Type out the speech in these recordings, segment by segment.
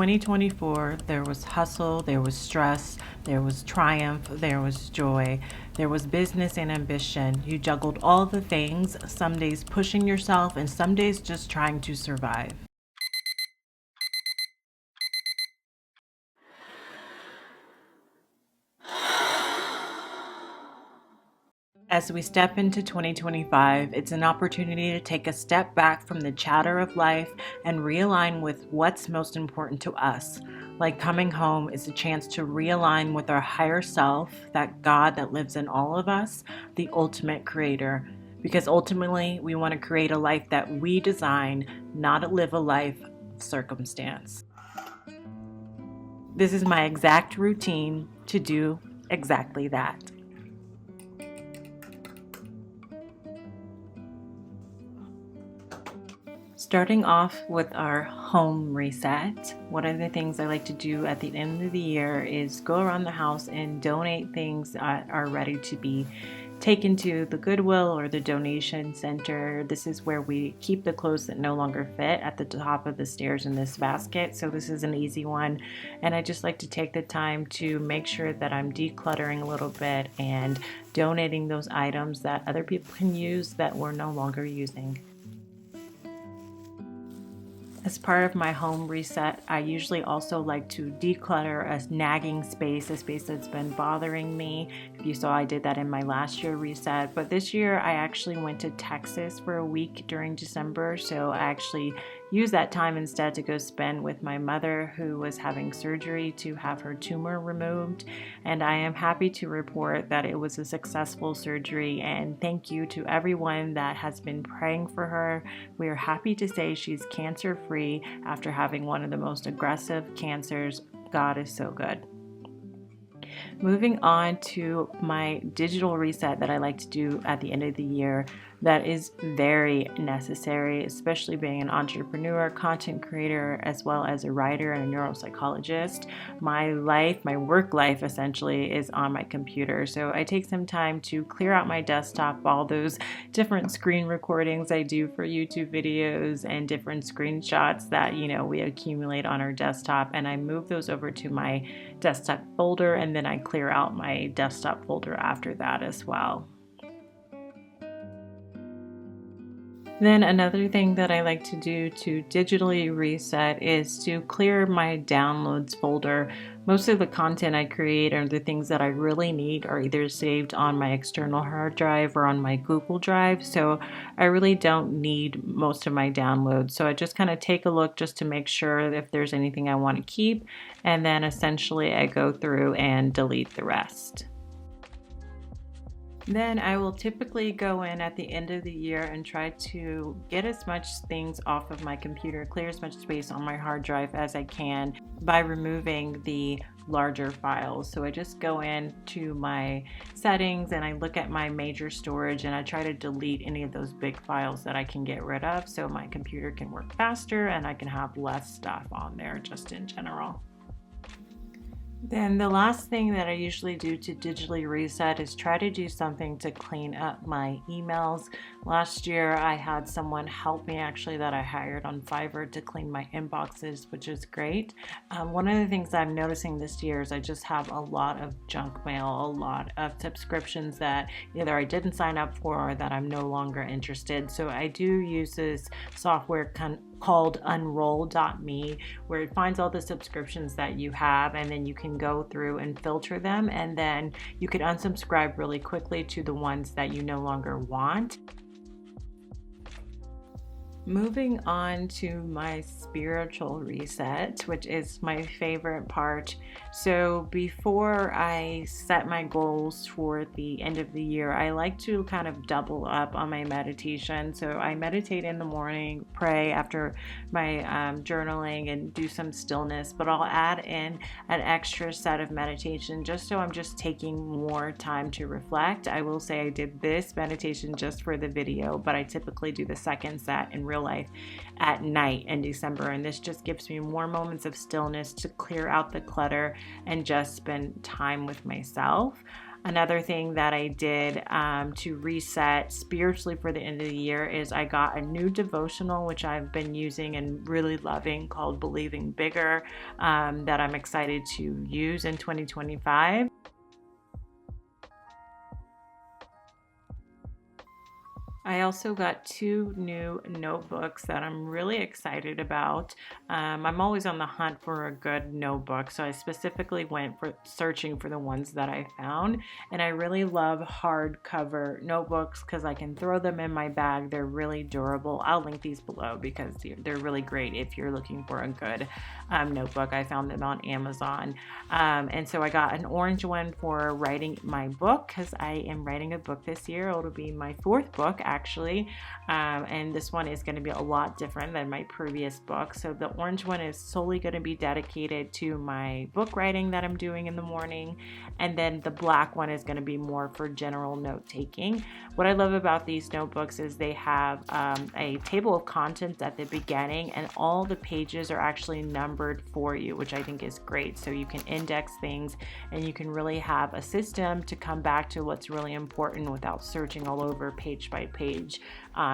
2024, there was hustle, there was stress, there was triumph, there was joy, there was business and ambition. You juggled all the things, some days pushing yourself and some days just trying to survive. As we step into 2025, it's an opportunity to take a step back from the chatter of life and realign with what's most important to us. Like coming home is a chance to realign with our higher self, that God that lives in all of us, the ultimate creator. Because ultimately, we want to create a life that we design, not live a life of circumstance. This is my exact routine to do exactly that. Starting off with our home reset, one of the things I like to do at the end of the year is go around the house and donate things that are ready to be taken to the Goodwill or the donation center. This is where we keep the clothes that no longer fit at the top of the stairs in this basket. So this is an easy one. And I just like to take the time to make sure that I'm decluttering a little bit and donating those items that other people can use that we're no longer using. As part of my home reset, I usually also like to declutter a nagging space, a space that's been bothering me. If you saw, I did that in my last year reset, but this year I actually went to Texas for a week during December, so I actually used that time instead to go spend with my mother who was having surgery to have her tumor removed, and I am happy to report that it was a successful surgery, and thank you to everyone that has been praying for her. We are happy to say she's cancer-free after having one of the most aggressive cancers. God is so good. Moving on to my digital reset that I like to do at the end of the year, that is very necessary, especially being an entrepreneur, content creator, as well as a writer and a neuropsychologist. My life, my work life essentially, is on my computer. So I take some time to clear out my desktop, all those different screen recordings I do for YouTube videos and different screenshots that, we accumulate on our desktop. And I move those over to my desktop folder, and then I clear out my desktop folder after that as well. Then another thing that I like to do to digitally reset is to clear my downloads folder. Most of the content I create or the things that I really need are either saved on my external hard drive or on my Google Drive, so I really don't need most of my downloads. So I just kind of take a look just to make sure if there's anything I want to keep, and then essentially I go through and delete the rest. Then I will typically go in at the end of the year and try to get as much things off of my computer, clear as much space on my hard drive as I can by removing the larger files. So I just go into my settings and I look at my major storage and I try to delete any of those big files that I can get rid of so my computer can work faster and I can have less stuff on there just in general. Then the last thing that I usually do to digitally reset is try to do something to clean up my emails. Last year I had someone help me actually that I hired on Fiverr to clean my inboxes, which is great. One of the things I'm noticing this year is I just have a lot of junk mail, a lot of subscriptions that either I didn't sign up for or that I'm no longer interested. So I do use this software called unroll.me, where it finds all the subscriptions that you have, and then you can go through and filter them, and then you can unsubscribe really quickly to the ones that you no longer want. Moving on to my spiritual reset, which is my favorite part. So before I set my goals for the end of the year, I like to kind of double up on my meditation. So I meditate in the morning, pray after my journaling, and do some stillness, but I'll add in an extra set of meditation just so I'm just taking more time to reflect. I will say I did this meditation just for the video, but I typically do the second set in real life at night in December, and this just gives me more moments of stillness to clear out the clutter and just spend time with myself. Another thing that I did to reset spiritually for the end of the year is I got a new devotional, which I've been using and really loving, called Believing Bigger, that I'm excited to use in 2025. I also got 2 new notebooks that I'm really excited about. I'm always on the hunt for a good notebook, so I specifically went for searching for the ones that I found. And I really love hardcover notebooks because I can throw them in my bag. They're really durable. I'll link these below because they're really great if you're looking for a good notebook. I found them on Amazon. And so I got an orange one for writing my book because I am writing a book this year. It'll be my 4th book, actually, and this one is going to be a lot different than my previous book. So the orange one is solely going to be dedicated to my book writing that I'm doing in the morning, and then the black one is going to be more for general note taking. What I love about these notebooks is they have a table of contents at the beginning, and all the pages are actually numbered for you, which I think is great. So you can index things and you can really have a system to come back to what's really important without searching all over page by page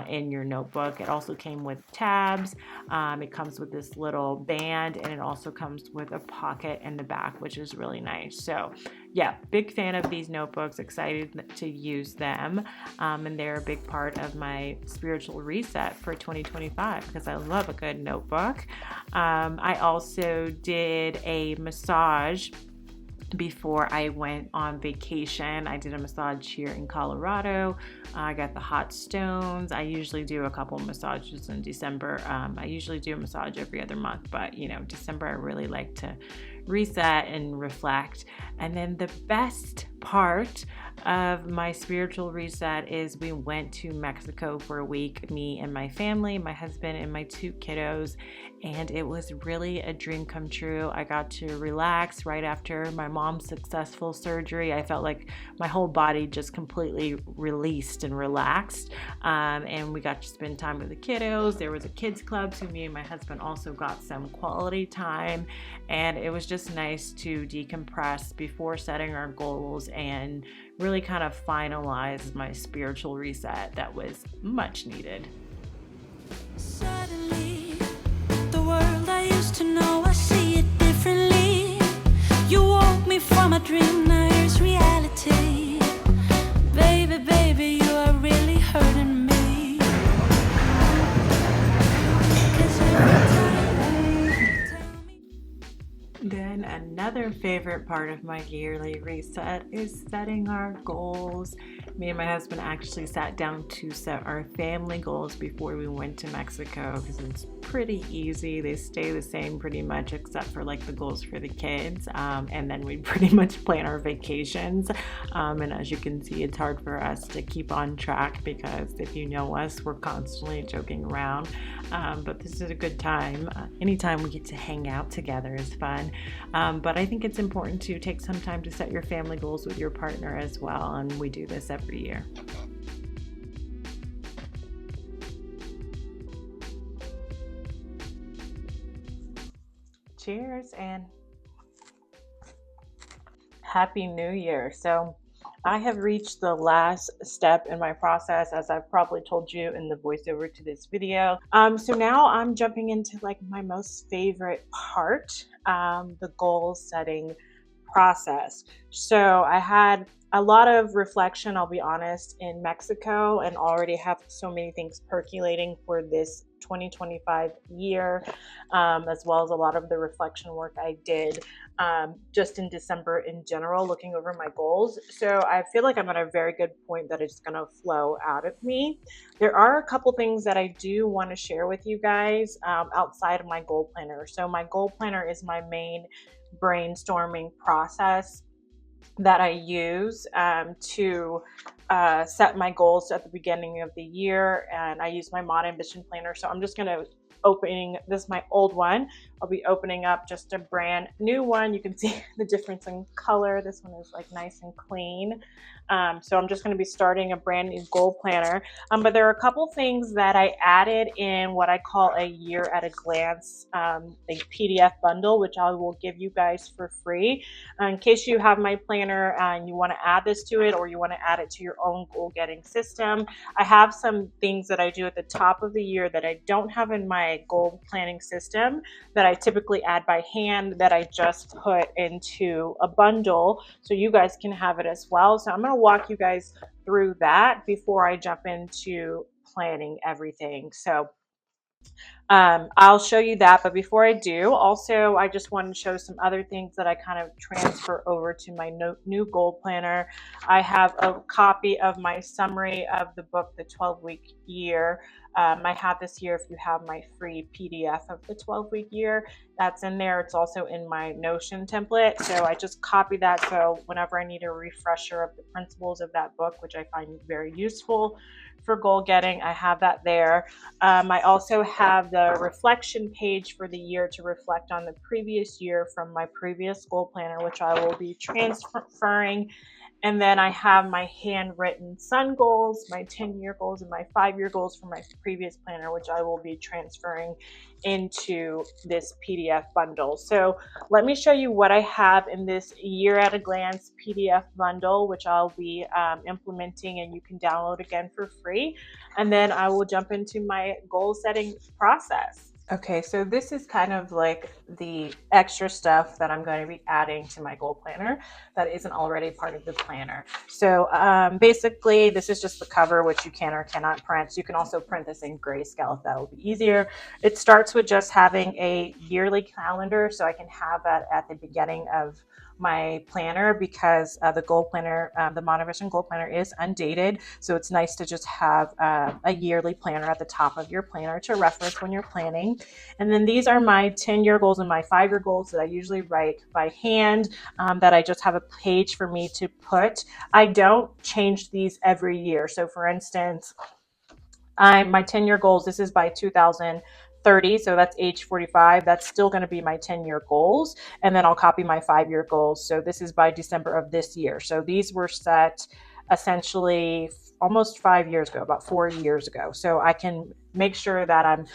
in your notebook. It also came with tabs. It comes with this little band, and it also comes with a pocket in the back, which is really nice. So yeah, big fan of these notebooks, excited to use them. And they're a big part of my spiritual reset for 2025 because I love a good notebook. I also did a massage before I went on vacation. I did a massage here in Colorado. I got the hot stones. I usually do a couple massages in December. I usually do a massage every other month, but December I really like to reset and reflect. And then the best part of my spiritual reset is we went to Mexico for a week, me and my family, my husband and my 2 kiddos, and it was really a dream come true. I got to relax right after my mom's successful surgery. I felt like my whole body just completely released and relaxed, and we got to spend time with the kiddos. There was a kids club, so me and my husband also got some quality time, and it was just nice to decompress before setting our goals and really kind of finalize my spiritual reset that was much needed. Suddenly, the world I used to know, I see it differently. You woke me from a dream, now here's reality. Baby, baby, you are really hurting me. Then another favorite part of my yearly reset is setting our goals. Me and my husband actually sat down to set our family goals before we went to Mexico because it's pretty easy. They stay the same pretty much except for like the goals for the kids. And then we pretty much plan our vacations. And as you can see, it's hard for us to keep on track because if you know us, we're constantly joking around. But this is a good time. Anytime we get to hang out together is fun. But I think it's important to take some time to set your family goals with your partner as well. And we do this every year. Cheers and Happy New Year. So I have reached the last step in my process, as I've probably told you in the voiceover to this video. So now I'm jumping into like my most favorite part, the goal setting process. So I had a lot of reflection, I'll be honest, in Mexico, and already have so many things percolating for this 2025 year, as well as a lot of the reflection work I did just in December in general, looking over my goals. So I feel like I'm at a very good point that it's going to flow out of me. There are a couple things that I do want to share with you guys outside of my goal planner. So my goal planner is my main brainstorming process that I use to set my goals at the beginning of the year, and I use my Mod Ambition Planner. So I'm just going to opening, this is my old one. I'll be opening up just a brand new one. You can see the difference in color. This one is like nice and clean. So I'm just going to be starting a brand new goal planner. But there are a couple things that I added in what I call a year at a glance, a PDF bundle, which I will give you guys for free. In case you have my planner and you want to add this to it, or you want to add it to your own goal getting system, I have some things that I do at the top of the year that I don't have in my goal planning system that I typically add by hand, that I just put into a bundle so you guys can have it as well. So I'm going to walk you guys through that before I jump into planning everything. So I'll show you that, but before I do, also I just want to show some other things that I kind of transfer over to my new goal planner. I have a copy of my summary of the book, The 12-Week Year. I have this here if you have my free PDF of the 12-week year. That's in there. It's also in my Notion template. So I just copy that, so whenever I need a refresher of the principles of that book, which I find very useful for goal getting, I have that there. I also have the reflection page for the year to reflect on the previous year from my previous goal planner, which I will be transferring. And then I have my handwritten sun goals, my 10-year goals, and my 5-year goals from my previous planner, which I will be transferring into this PDF bundle. So let me show you what I have in this year at a glance PDF bundle, which I'll be implementing, and you can download again for free. And then I will jump into my goal setting process. Okay, so this is kind of like the extra stuff that I'm going to be adding to my goal planner that isn't already part of the planner. So basically, this is just the cover, which you can or cannot print. You can also print this in grayscale if that will be easier. It starts with just having a yearly calendar, so I can have that at the beginning of my planner, because the goal planner, the Monovision goal planner, is undated. So it's nice to just have a yearly planner at the top of your planner to reference when you're planning. And then these are my 10-year goals and my 5-year goals that I usually write by hand, that I just have a page for me to put. I don't change these every year. So for instance, my 10-year goals, this is by 2030, so that's age 45. That's still going to be my 10-year goals. And then I'll copy my 5-year goals. So this is by December of this year. So these were set essentially almost 5 years ago, about 4 years ago. So I can make sure that I'm,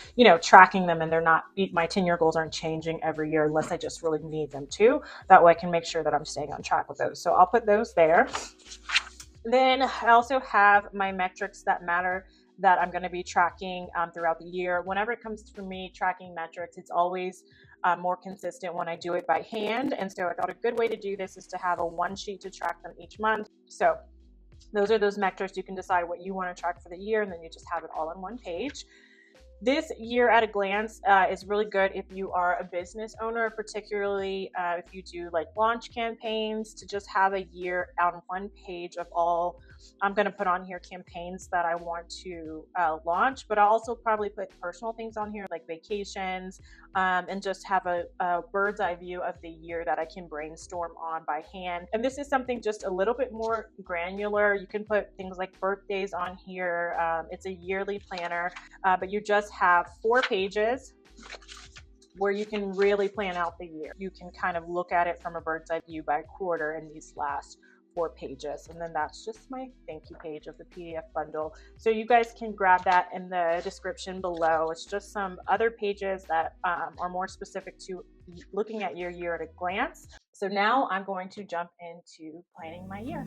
tracking them, and they're not, my 10-year goals aren't changing every year unless I just really need them to. That way I can make sure that I'm staying on track with those. So I'll put those there. Then I also have my metrics that matter that I'm going to be tracking throughout the year. Whenever it comes to me tracking metrics, it's always more consistent when I do it by hand. And so I thought a good way to do this is to have a one sheet to track them each month. So those are those metrics. You can decide what you want to track for the year, and then you just have it all on one page. This year at a glance is really good if you are a business owner, particularly if you do like launch campaigns, to just have a year on one page of all. I'm going to put on here campaigns that I want to launch, but I'll also probably put personal things on here like vacations, and just have a bird's eye view of the year that I can brainstorm on by hand. And this is something just a little bit more granular. You can put things like birthdays on here. It's a yearly planner, but you just have 4 pages where you can really plan out the year. You can kind of look at it from a bird's eye view by quarter in these last 4 pages. And then that's just my thank you page of the PDF bundle. So you guys can grab that in the description below. It's just some other pages that are more specific to looking at your year at a glance. So now I'm going to jump into planning my year.